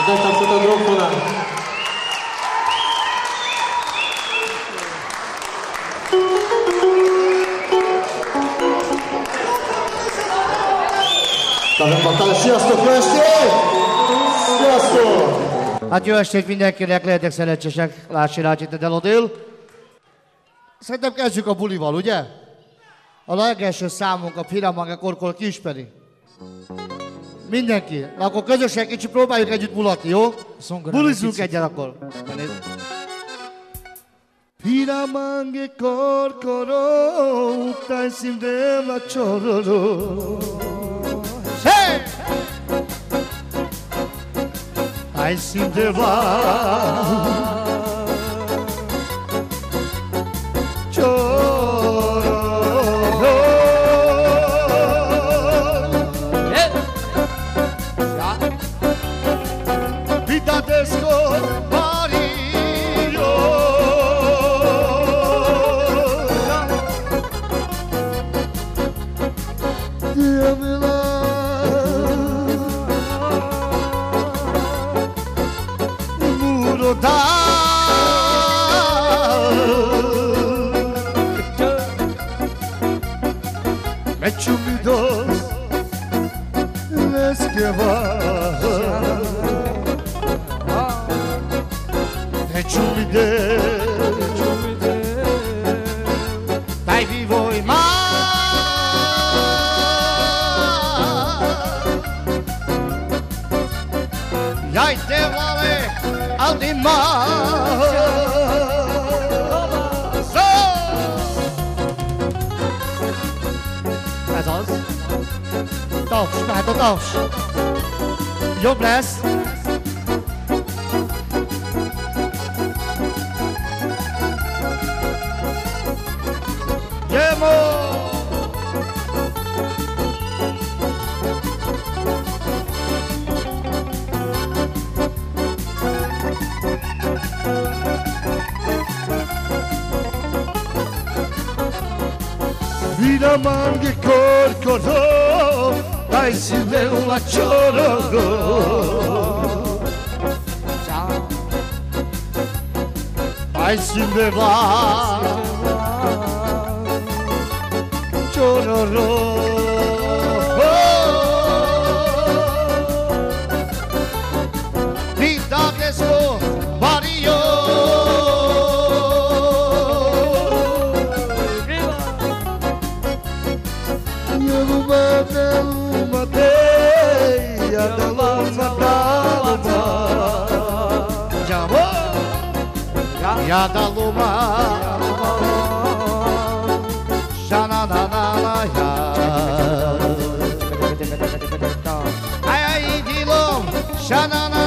Daj tam fotografona. Avem bătaie. Sziasztok, Pesti! Sziasztok! Hát jó estét mindenkinek, lehetek szerencsések, lássék itt a Delodil. Szerintem kezdjük a bulival, ugye? A legelső számunk a Piramanga Korkol Kisperi. Mindenki, akkor közösen kicsit próbáljuk együtt mulatni, jó? Bulizzunk egyen akkor. Piramange Korkoro, Taisim de la Chororo. Hey! Taisim de la Chororo. Vida desco Mario. Diamela Muro da Mechumidos Les que va Chumide, dai vivo in mar, dai te vale al di mar. Ez az. Taps, mehet a taps. Jobb lesz. Piramange Korkoro, Taisim de la Chororo. Taisim de la Chororo. Vida desco Mario. Ya da luma, shana na na na ya. Ay ay dilom, shana na.